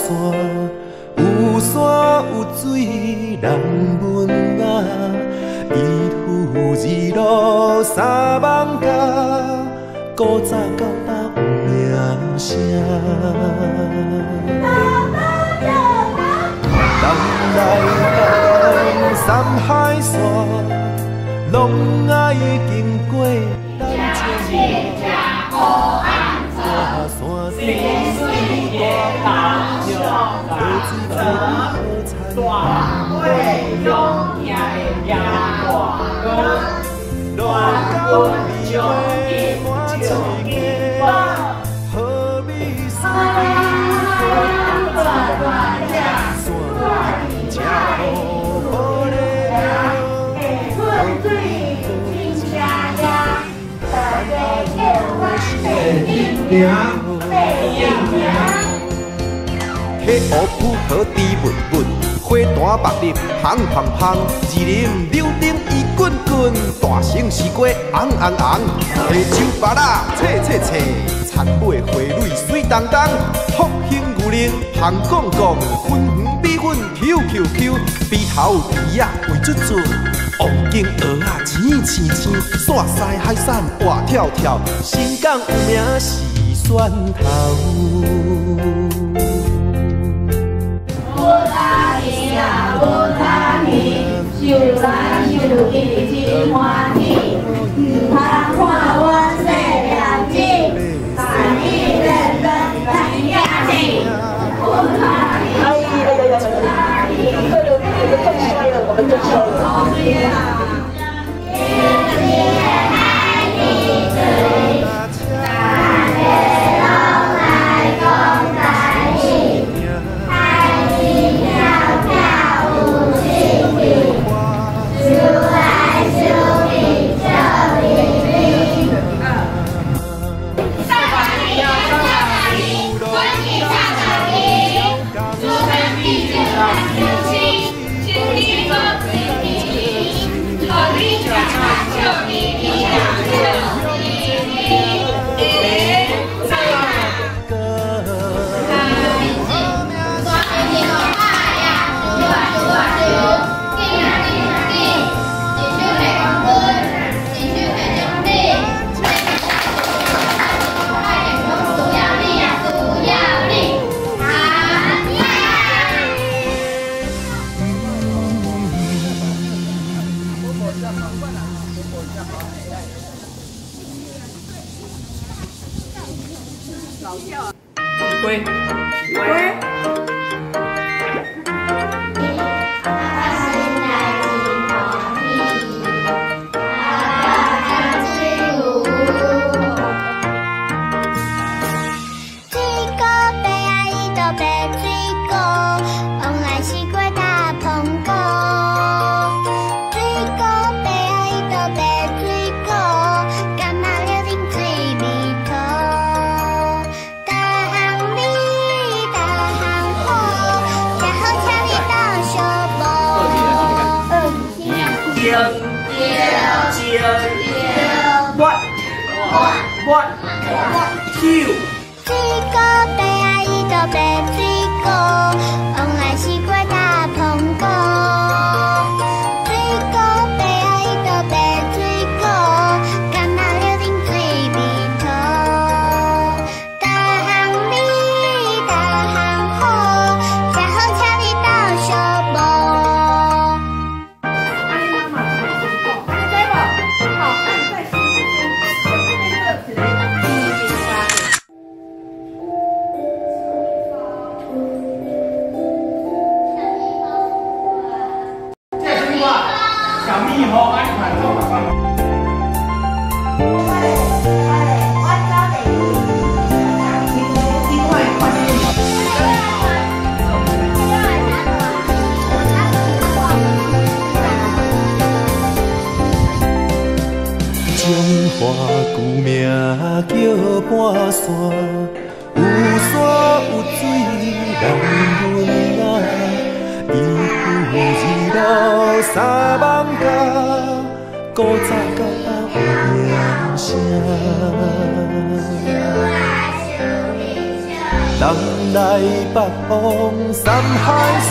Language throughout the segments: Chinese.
线，有山有水人文雅，依附二路三艋舺，古早到北名声。人来人，山海线，拢爱经过咱这大山水大桥，大会永远也大哥，乱讲离别满一个，何必思念断呀？车好好嘞，春水天车呀，大家叫我姓名。迄乌布桃枝韵韵，花单白粒香香香，一林柳丁伊滚滚，大城西瓜红红红，黑椒巴拉脆脆脆，田尾花蕊水当当，福兴牛奶香讲讲，粉圆米粉 QQQ， 鼻头鼻仔肥准准，黄金蚵仔青青青，线西海产活跳跳，新港有名是蒜头。有他年，想来想去真欢喜，唔通看阮细娘子，但伊认真来家己。有他年，有他年，我们就说。南来北往山海线，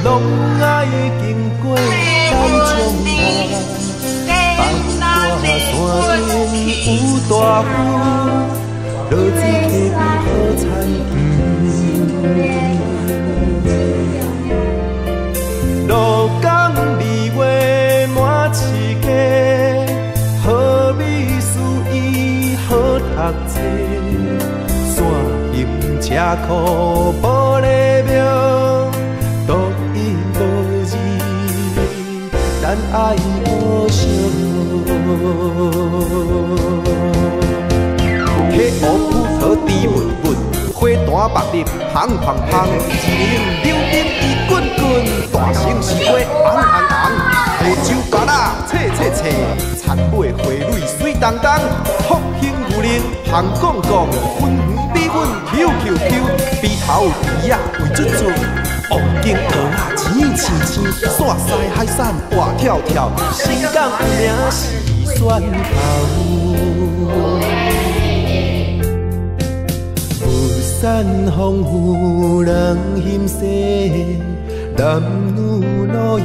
拢爱经过咱中华。北大山顶有大湖，落水溪边好田园。鹿港梨花满市街，好美事伊好读册。山形车库玻璃庙，独一无二，咱爱互相。溪湖浮桃甜蜜蜜，花坛白叶香香香，一林柳丁伊滚滚，大城市花红红红，溪洲芭乐脆脆脆，田尾花蕊水当当，福兴牛奶香讲讲，粉圆米粉 QQQ， 鼻头鼻仔为准准，黄金蚵仔青青青，煞西海产活跳跳，新港有名是蒜头。山风雨人心细，男女老幼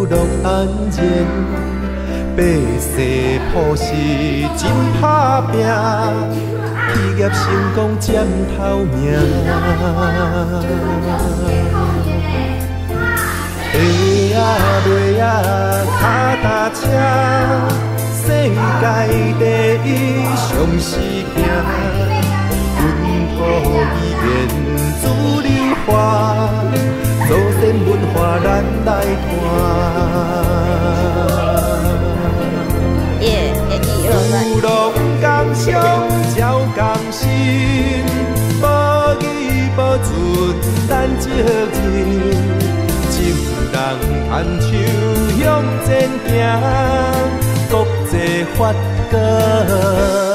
乐安然。百世朴实真打拼，企业成功占头名。下啊落啊脚踏车，世界第一上是行。古语言主流化，祖先文化咱来看。有龙江上照江心，保义保存咱足人。情人牵手向前行，国际发光。